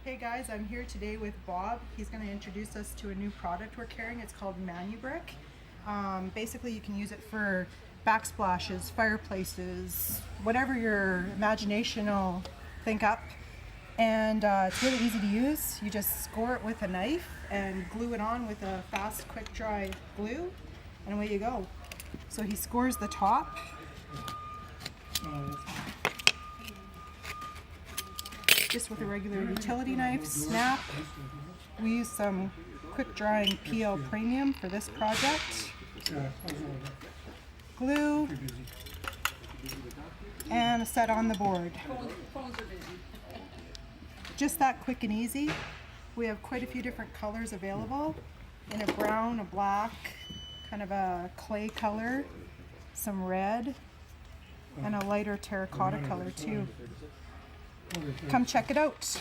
Hey guys, I'm here today with Bob. He's going to introduce us to a new product we're carrying. It's called Manubric. Basically you can use it for backsplashes, fireplaces, whatever your imagination will think up. And it's really easy to use. You just score it with a knife and glue it on with a fast, quick dry glue, and away you go. So he scores the top. Just with a regular utility knife, snap. We use some quick drying PL Premium for this project. Glue and set on the board. Just that quick and easy. We have quite a few different colors available in a brown, a black, kind of a clay color, some red, and a lighter terracotta color too. Come check it out.